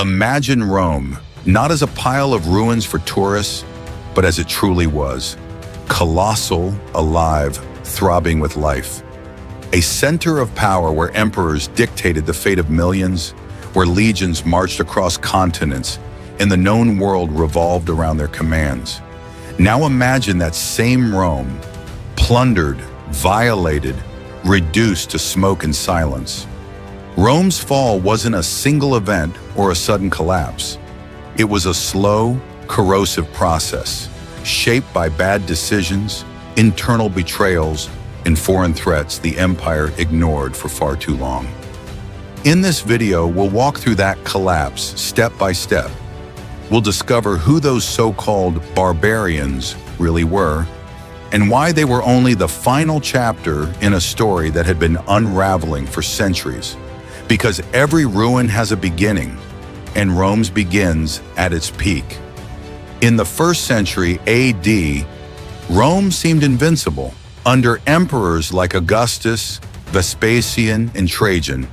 Imagine Rome, not as a pile of ruins for tourists, but as it truly was. Colossal, alive, throbbing with life. A center of power where emperors dictated the fate of millions, where legions marched across continents, and the known world revolved around their commands. Now imagine that same Rome, plundered, violated, reduced to smoke and silence. Rome's fall wasn't a single event or a sudden collapse. It was a slow, corrosive process, shaped by bad decisions, internal betrayals, and foreign threats the empire ignored for far too long. In this video, we'll walk through that collapse step by step. We'll discover who those so-called barbarians really were, and why they were only the final chapter in a story that had been unraveling for centuries. Because every ruin has a beginning, and Rome's begins at its peak. In the 1st century AD, Rome seemed invincible. Under emperors like Augustus, Vespasian, and Trajan,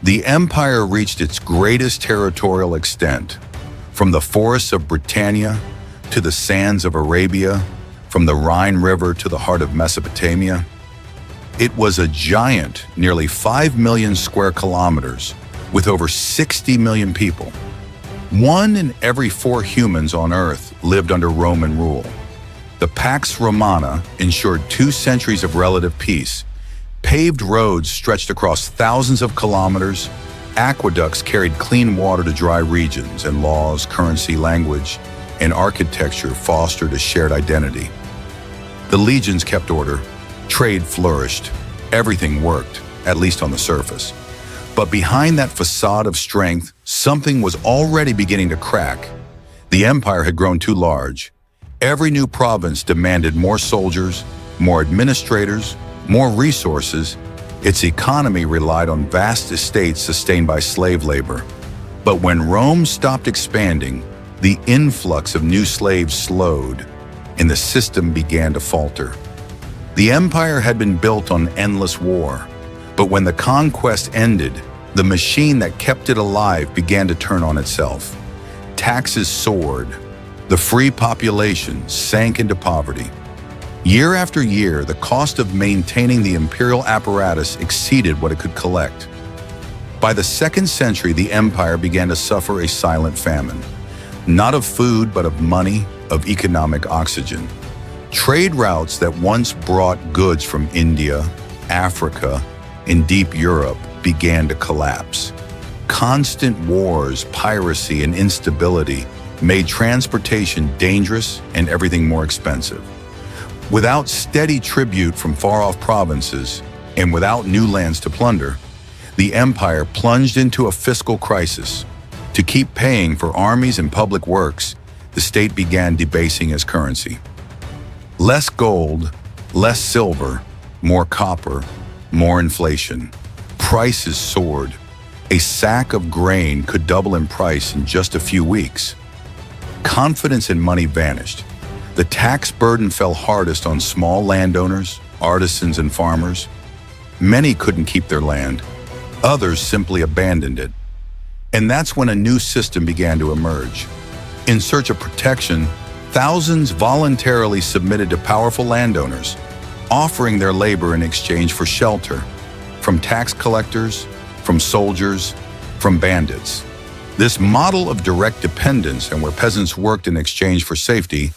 the empire reached its greatest territorial extent, from the forests of Britannia to the sands of Arabia, from the Rhine River to the heart of Mesopotamia. It was a giant, nearly 5 million square kilometers, with over 60 million people. 1 in every 4 humans on Earth lived under Roman rule. The Pax Romana ensured 2 centuries of relative peace. Paved roads stretched across thousands of kilometers, aqueducts carried clean water to dry regions, and laws, currency, language, and architecture fostered a shared identity. The legions kept order, trade flourished, everything worked, at least on the surface. But behind that facade of strength, something was already beginning to crack. The empire had grown too large. Every new province demanded more soldiers, more administrators, more resources. Its economy relied on vast estates sustained by slave labor. But when Rome stopped expanding, the influx of new slaves slowed, and the system began to falter. The empire had been built on endless war, but when the conquest ended, the machine that kept it alive began to turn on itself. Taxes soared. The free population sank into poverty. Year after year, the cost of maintaining the imperial apparatus exceeded what it could collect. By the 2nd century, the empire began to suffer a silent famine, not of food, but of money, of economic oxygen. Trade routes that once brought goods from India, Africa, and deep Europe began to collapse. Constant wars, piracy, and instability made transportation dangerous and everything more expensive. Without steady tribute from far-off provinces, and without new lands to plunder, the empire plunged into a fiscal crisis. To keep paying for armies and public works, the state began debasing its currency. Less gold, less silver, more copper, more inflation. Prices soared. A sack of grain could double in price in just a few weeks. Confidence in money vanished. The tax burden fell hardest on small landowners, artisans, and farmers. Many couldn't keep their land. Others simply abandoned it. And that's when a new system began to emerge. In search of protection, thousands voluntarily submitted to powerful landowners, offering their labor in exchange for shelter, from tax collectors, from soldiers, from bandits. This model of direct dependence, and where peasants worked in exchange for safety,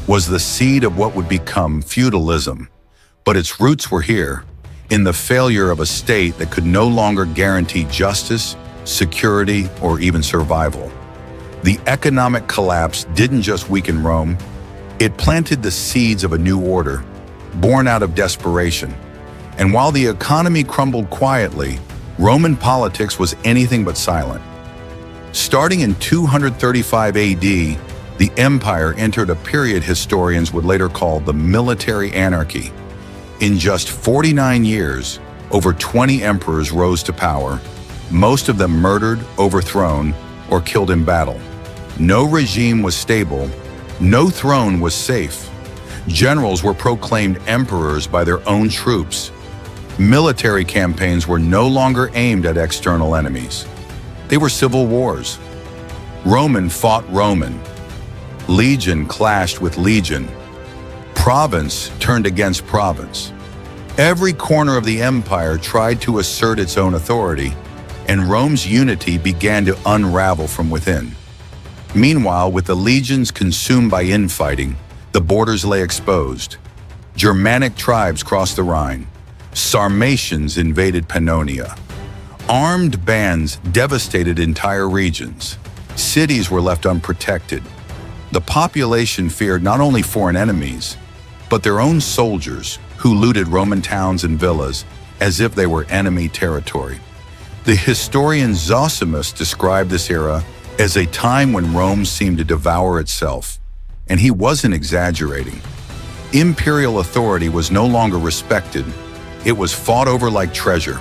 was the seed of what would become feudalism. But its roots were here, in the failure of a state that could no longer guarantee justice, security, or even survival. The economic collapse didn't just weaken Rome, it planted the seeds of a new order, born out of desperation. And while the economy crumbled quietly, Roman politics was anything but silent. Starting in 235 AD, the empire entered a period historians would later call the military anarchy. In just 49 years, over 20 emperors rose to power, most of them murdered, overthrown, or killed in battle. No regime was stable, no throne was safe. Generals were proclaimed emperors by their own troops. Military campaigns were no longer aimed at external enemies. They were civil wars. Roman fought Roman. Legion clashed with legion. Province turned against province. Every corner of the empire tried to assert its own authority, and Rome's unity began to unravel from within. Meanwhile, with the legions consumed by infighting, the borders lay exposed. Germanic tribes crossed the Rhine. Sarmatians invaded Pannonia. Armed bands devastated entire regions. Cities were left unprotected. The population feared not only foreign enemies, but their own soldiers who looted Roman towns and villas as if they were enemy territory. The historian Zosimus described this era as a time when Rome seemed to devour itself, and he wasn't exaggerating. Imperial authority was no longer respected. It was fought over like treasure.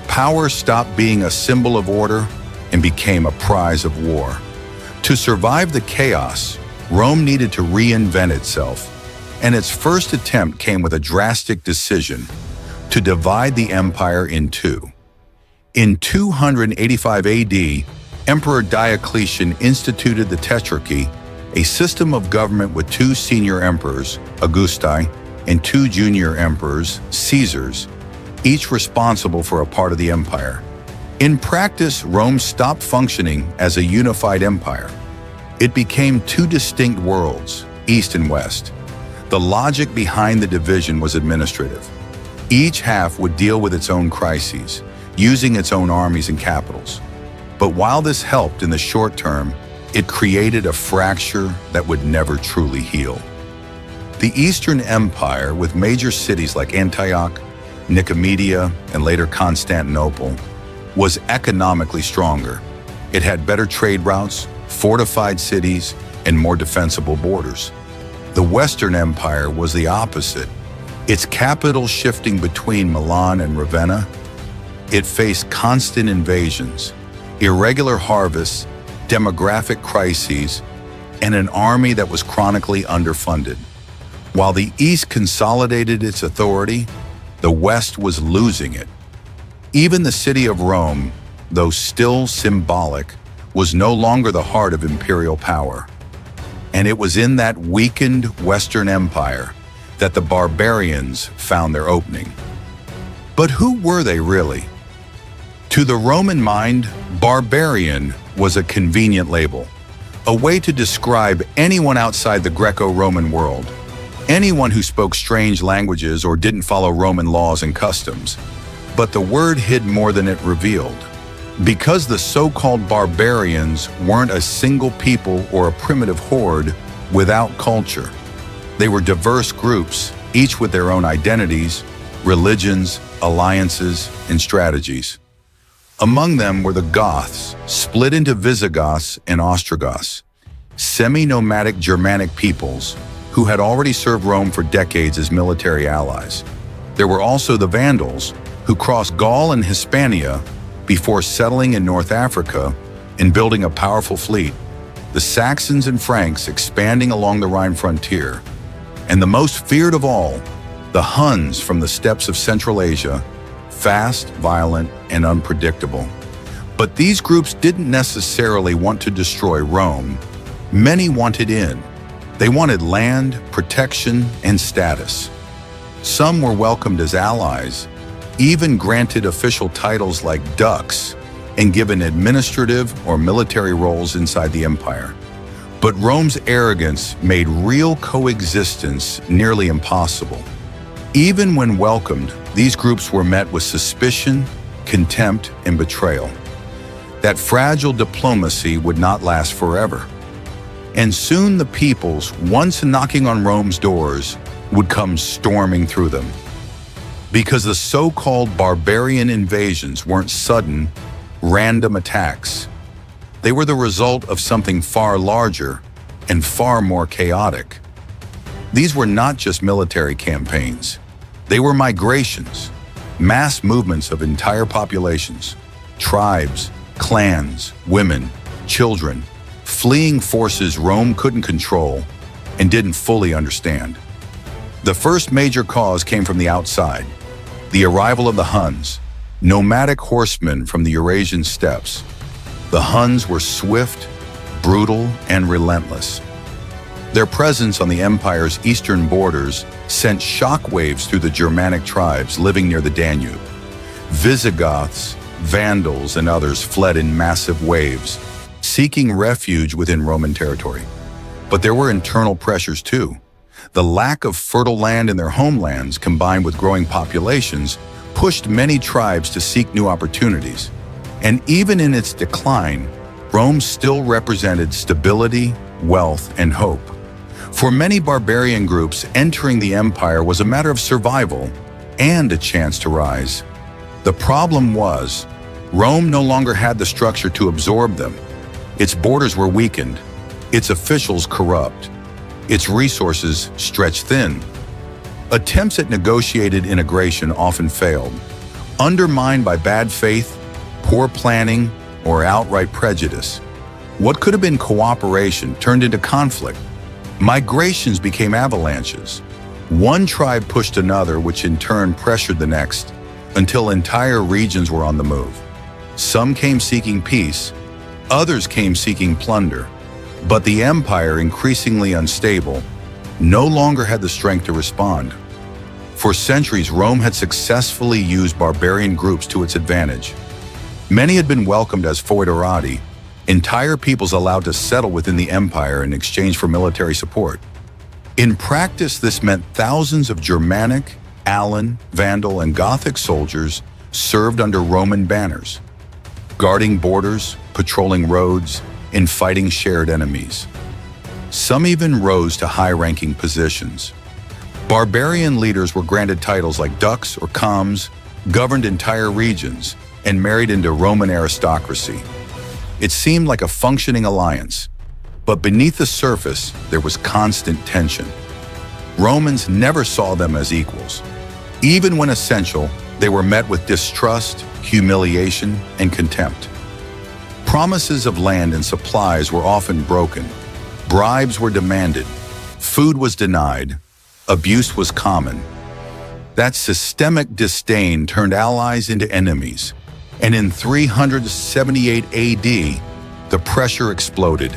Power stopped being a symbol of order and became a prize of war. To survive the chaos, Rome needed to reinvent itself, and its first attempt came with a drastic decision: to divide the empire in two. In 285 AD, Emperor Diocletian instituted the Tetrarchy, a system of government with two senior emperors, Augusti, and two junior emperors, Caesars, each responsible for a part of the empire. In practice, Rome stopped functioning as a unified empire. It became two distinct worlds, East and West. The logic behind the division was administrative. Each half would deal with its own crises, using its own armies and capitals. But while this helped in the short term, it created a fracture that would never truly heal. The Eastern Empire, with major cities like Antioch, Nicomedia, and later Constantinople, was economically stronger. It had better trade routes, fortified cities, and more defensible borders. The Western Empire was the opposite. Its capital shifting between Milan and Ravenna, it faced constant invasions, irregular harvests, demographic crises, and an army that was chronically underfunded. While the East consolidated its authority, the West was losing it. Even the city of Rome, though still symbolic, was no longer the heart of imperial power. And it was in that weakened Western Empire that the barbarians found their opening. But who were they really? To the Roman mind, barbarian was a convenient label, a way to describe anyone outside the Greco-Roman world, anyone who spoke strange languages or didn't follow Roman laws and customs. But the word hid more than it revealed. Because the so-called barbarians weren't a single people or a primitive horde without culture. They were diverse groups, each with their own identities, religions, alliances, and strategies. Among them were the Goths, split into Visigoths and Ostrogoths, semi-nomadic Germanic peoples who had already served Rome for decades as military allies. There were also the Vandals, who crossed Gaul and Hispania before settling in North Africa and building a powerful fleet, the Saxons and Franks expanding along the Rhine frontier, and the most feared of all, the Huns from the steppes of Central Asia, fast, violent, and unpredictable. But these groups didn't necessarily want to destroy Rome. Many wanted in. They wanted land, protection, and status. Some were welcomed as allies, even granted official titles like dux, and given administrative or military roles inside the empire. But Rome's arrogance made real coexistence nearly impossible. Even when welcomed, these groups were met with suspicion, contempt, and betrayal. That fragile diplomacy would not last forever. And soon the peoples, once knocking on Rome's doors, would come storming through them. Because the so-called barbarian invasions weren't sudden, random attacks. They were the result of something far larger and far more chaotic. These were not just military campaigns. They were migrations, mass movements of entire populations, tribes, clans, women, children, fleeing forces Rome couldn't control and didn't fully understand. The first major cause came from the outside, the arrival of the Huns, nomadic horsemen from the Eurasian steppes. The Huns were swift, brutal and relentless. Their presence on the empire's eastern borders sent shockwaves through the Germanic tribes living near the Danube. Visigoths, Vandals, and others fled in massive waves, seeking refuge within Roman territory. But there were internal pressures too. The lack of fertile land in their homelands, combined with growing populations, pushed many tribes to seek new opportunities. And even in its decline, Rome still represented stability, wealth, and hope. For many barbarian groups, entering the empire was a matter of survival and a chance to rise. The problem was, Rome no longer had the structure to absorb them. Its borders were weakened, its officials corrupt, its resources stretched thin. Attempts at negotiated integration often failed, undermined by bad faith, poor planning, or outright prejudice. What could have been cooperation turned into conflict. Migrations became avalanches. One tribe pushed another, which in turn pressured the next, until entire regions were on the move. Some came seeking peace, others came seeking plunder. But the empire, increasingly unstable, no longer had the strength to respond. For centuries, Rome had successfully used barbarian groups to its advantage. Many had been welcomed as foederati, entire peoples allowed to settle within the empire in exchange for military support. In practice, this meant thousands of Germanic, Allan, Vandal, and Gothic soldiers served under Roman banners, guarding borders, patrolling roads, and fighting shared enemies. Some even rose to high-ranking positions. Barbarian leaders were granted titles like dux or comes, governed entire regions, and married into Roman aristocracy. It seemed like a functioning alliance, but beneath the surface, there was constant tension. Romans never saw them as equals. Even when essential, they were met with distrust, humiliation, and contempt. Promises of land and supplies were often broken. Bribes were demanded. Food was denied. Abuse was common. That systemic disdain turned allies into enemies. And in 378 AD, the pressure exploded.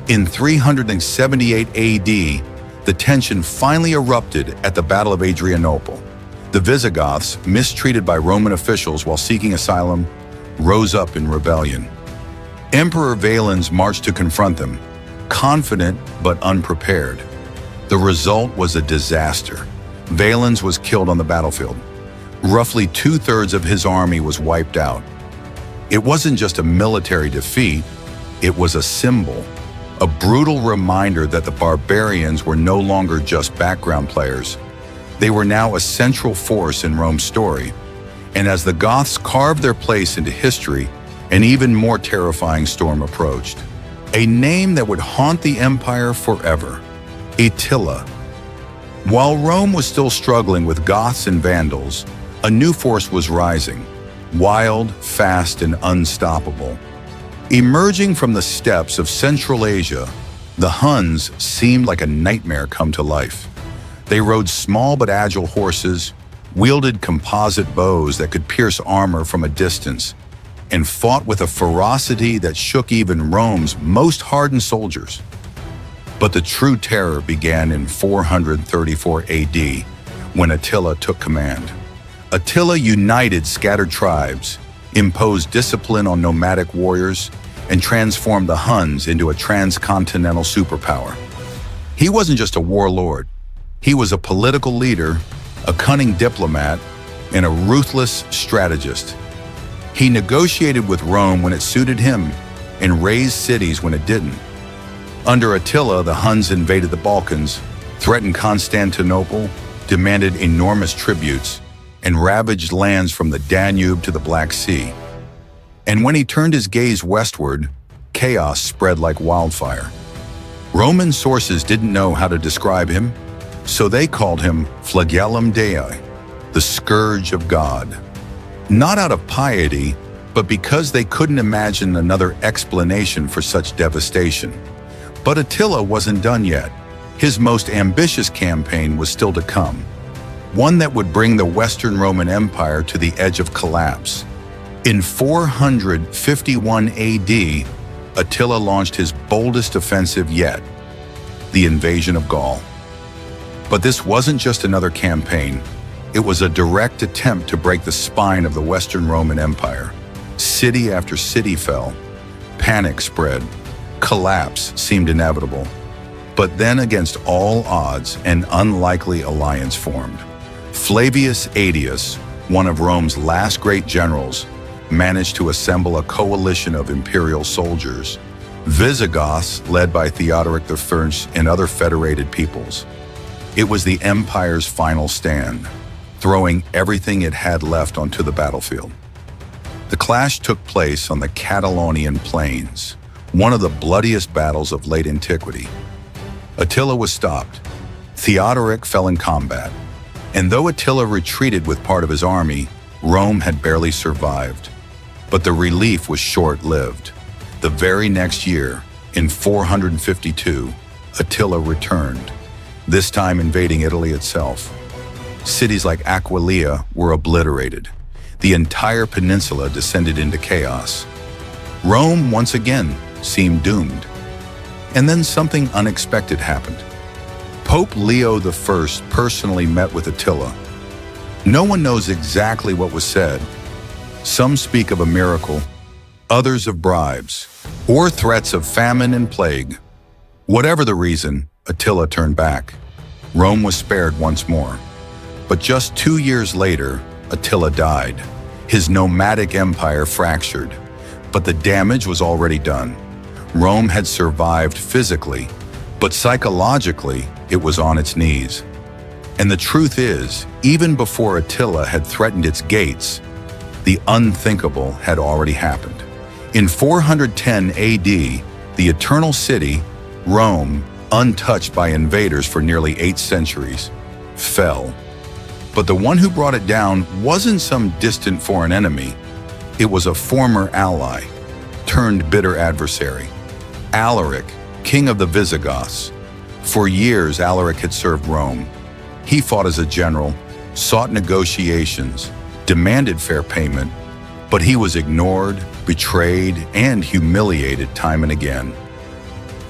In 378 AD, the tension finally erupted at the Battle of Adrianople. The Visigoths, mistreated by Roman officials while seeking asylum, rose up in rebellion. Emperor Valens marched to confront them, confident but unprepared. The result was a disaster. Valens was killed on the battlefield. Roughly 2/3 of his army was wiped out. It wasn't just a military defeat, it was a symbol, a brutal reminder that the barbarians were no longer just background players. They were now a central force in Rome's story. And as the Goths carved their place into history, an even more terrifying storm approached. A name that would haunt the empire forever: Attila. While Rome was still struggling with Goths and Vandals, a new force was rising, wild, fast, and unstoppable. Emerging from the steppes of Central Asia, the Huns seemed like a nightmare come to life. They rode small but agile horses, wielded composite bows that could pierce armor from a distance, and fought with a ferocity that shook even Rome's most hardened soldiers. But the true terror began in 434 AD, when Attila took command. Attila united scattered tribes, imposed discipline on nomadic warriors, and transformed the Huns into a transcontinental superpower. He wasn't just a warlord. He was a political leader, a cunning diplomat, and a ruthless strategist. He negotiated with Rome when it suited him and razed cities when it didn't. Under Attila, the Huns invaded the Balkans, threatened Constantinople, demanded enormous tributes, and ravaged lands from the Danube to the Black Sea. And when he turned his gaze westward, chaos spread like wildfire. Roman sources didn't know how to describe him, so they called him flagellum Dei, the scourge of God. Not out of piety, but because they couldn't imagine another explanation for such devastation. But Attila wasn't done yet. His most ambitious campaign was still to come, one that would bring the Western Roman Empire to the edge of collapse. In 451 AD, Attila launched his boldest offensive yet, the invasion of Gaul. But this wasn't just another campaign. It was a direct attempt to break the spine of the Western Roman Empire. City after city fell. Panic spread. Collapse seemed inevitable. But then, against all odds, an unlikely alliance formed. Flavius Aetius, one of Rome's last great generals, managed to assemble a coalition of imperial soldiers. Visigoths, led by Theodoric I and other federated peoples. It was the empire's final stand, throwing everything it had left onto the battlefield. The clash took place on the Catalonian plains, one of the bloodiest battles of late antiquity. Attila was stopped. Theodoric fell in combat. And though Attila retreated with part of his army, Rome had barely survived. But the relief was short-lived. The very next year, in 452, Attila returned, this time invading Italy itself. Cities like Aquileia were obliterated. The entire peninsula descended into chaos. Rome, once again, seemed doomed. And then something unexpected happened. Pope Leo I personally met with Attila. No one knows exactly what was said. Some speak of a miracle, others of bribes, or threats of famine and plague. Whatever the reason, Attila turned back. Rome was spared once more. But just 2 years later, Attila died. His nomadic empire fractured, but the damage was already done. Rome had survived physically, but psychologically, it was on its knees. And the truth is, even before Attila had threatened its gates, the unthinkable had already happened. In 410 AD, the Eternal City, Rome, untouched by invaders for nearly 8 centuries, fell. But the one who brought it down wasn't some distant foreign enemy. It was a former ally, turned bitter adversary. Alaric, king of the Visigoths. For years, Alaric had served Rome. He fought as a general, sought negotiations, demanded fair payment, but he was ignored, betrayed, and humiliated time and again.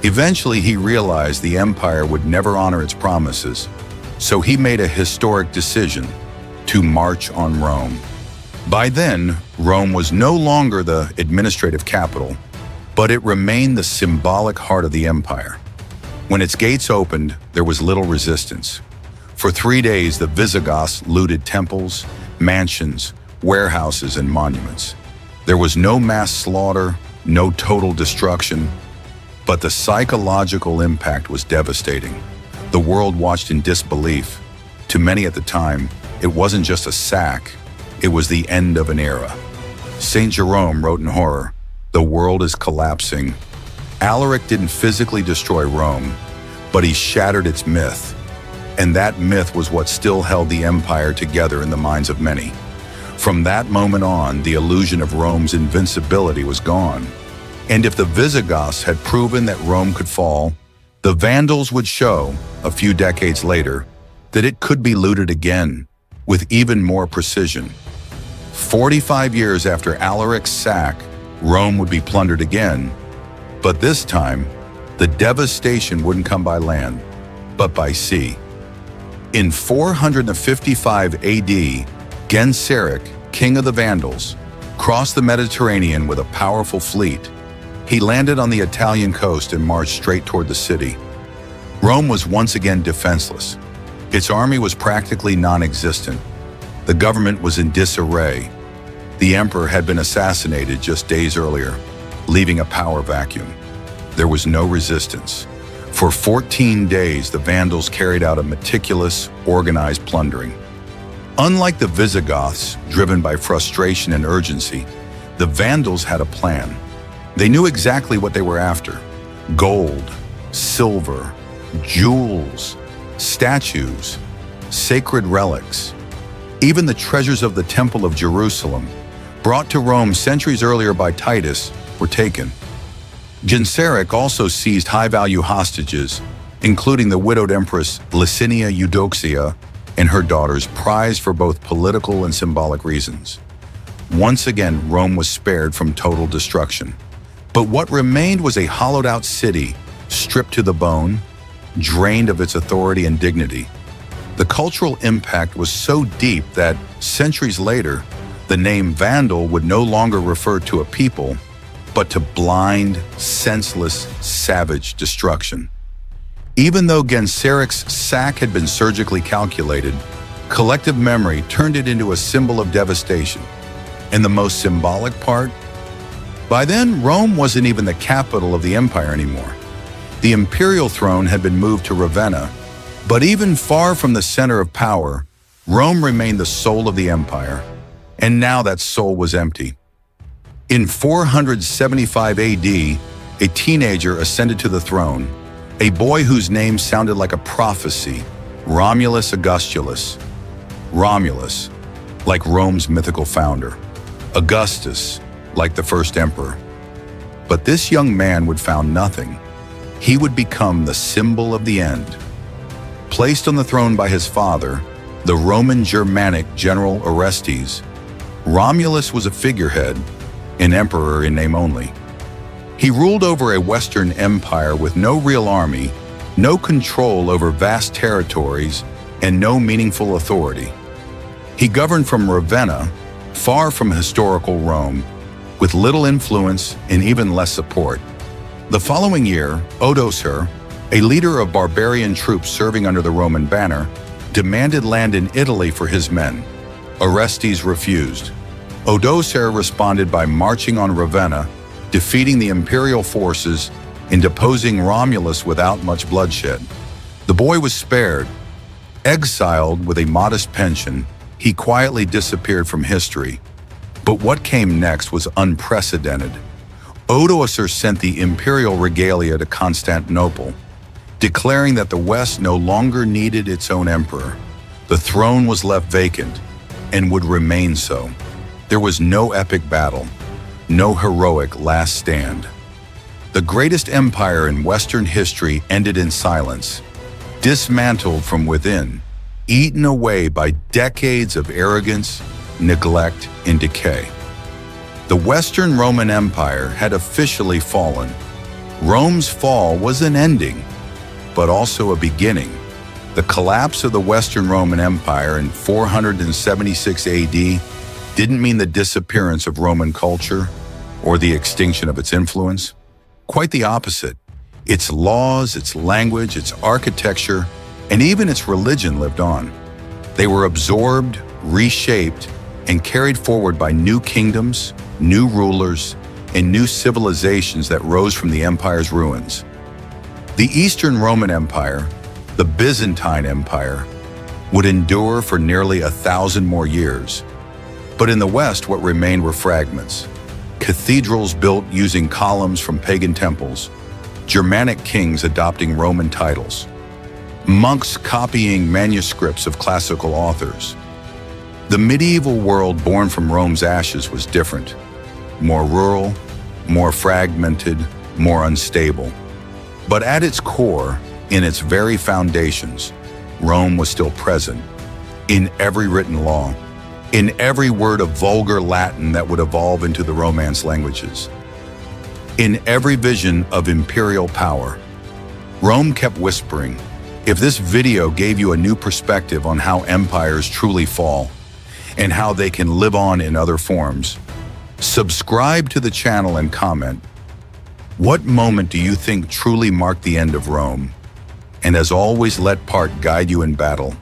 Eventually, he realized the empire would never honor its promises, so he made a historic decision to march on Rome. By then, Rome was no longer the administrative capital, but it remained the symbolic heart of the empire. When its gates opened, there was little resistance. For 3 days, the Visigoths looted temples, mansions, warehouses, and monuments. There was no mass slaughter, no total destruction, but the psychological impact was devastating. The world watched in disbelief. To many at the time, it wasn't just a sack, it was the end of an era. Saint Jerome wrote in horror, "The world is collapsing." Alaric didn't physically destroy Rome, but he shattered its myth. And that myth was what still held the empire together in the minds of many. From that moment on, the illusion of Rome's invincibility was gone. And if the Visigoths had proven that Rome could fall, the Vandals would show, a few decades later, that it could be looted again, with even more precision. 45 years after Alaric's sack, Rome would be plundered again, but this time, the devastation wouldn't come by land, but by sea. In 455 AD, Genseric, king of the Vandals, crossed the Mediterranean with a powerful fleet. He landed on the Italian coast and marched straight toward the city. Rome was once again defenseless. Its army was practically non-existent. The government was in disarray. The emperor had been assassinated just days earlier, leaving a power vacuum. There was no resistance. For 14 days, the Vandals carried out a meticulous, organized plundering. Unlike the Visigoths, driven by frustration and urgency, the Vandals had a plan. They knew exactly what they were after: gold, silver, jewels, statues, sacred relics. Even the treasures of the Temple of Jerusalem, brought to Rome centuries earlier by Titus, were taken. Genseric also seized high-value hostages, including the widowed Empress Licinia Eudoxia and her daughters, prized for both political and symbolic reasons. Once again, Rome was spared from total destruction. But what remained was a hollowed-out city, stripped to the bone, drained of its authority and dignity. The cultural impact was so deep that, centuries later, the name Vandal would no longer refer to a people, but to blind, senseless, savage destruction. Even though Genseric's sack had been surgically calculated, collective memory turned it into a symbol of devastation. And the most symbolic part? By then, Rome wasn't even the capital of the empire anymore. The imperial throne had been moved to Ravenna, but even far from the center of power, Rome remained the soul of the empire, and now that soul was empty. In 475 AD, a teenager ascended to the throne, a boy whose name sounded like a prophecy, Romulus Augustulus. Romulus, like Rome's mythical founder. Augustus, like the first emperor. But this young man would found nothing. He would become the symbol of the end. Placed on the throne by his father, the Roman Germanic general Orestes, Romulus was a figurehead, an emperor in name only. He ruled over a Western empire with no real army, no control over vast territories, and no meaningful authority. He governed from Ravenna, far from historical Rome, with little influence and even less support. The following year, Odoacer, a leader of barbarian troops serving under the Roman banner, demanded land in Italy for his men. Orestes refused. Odoacer responded by marching on Ravenna, defeating the imperial forces and deposing Romulus without much bloodshed. The boy was spared. Exiled with a modest pension, he quietly disappeared from history. But what came next was unprecedented. Odoacer sent the imperial regalia to Constantinople, declaring that the West no longer needed its own emperor. The throne was left vacant and would remain so. There was no epic battle, no heroic last stand. The greatest empire in Western history ended in silence, dismantled from within, eaten away by decades of arrogance, neglect, and decay. The Western Roman Empire had officially fallen. Rome's fall was an ending, but also a beginning. The collapse of the Western Roman Empire in 476 AD didn't mean the disappearance of Roman culture or the extinction of its influence. Quite the opposite. Its laws, its language, its architecture, and even its religion lived on. They were absorbed, reshaped, and carried forward by new kingdoms, new rulers, and new civilizations that rose from the empire's ruins. The Eastern Roman Empire, the Byzantine Empire, would endure for nearly 1,000 more years. But in the West, what remained were fragments. Cathedrals built using columns from pagan temples, Germanic kings adopting Roman titles, monks copying manuscripts of classical authors. The medieval world born from Rome's ashes was different, more rural, more fragmented, more unstable. But at its core, in its very foundations, Rome was still present, in every written law, in every word of vulgar Latin that would evolve into the Romance languages, in every vision of imperial power. Rome kept whispering. If this video gave you a new perspective on how empires truly fall and how they can live on in other forms, subscribe to the channel and comment. What moment do you think truly marked the end of Rome? And as always, let part guide you in battle.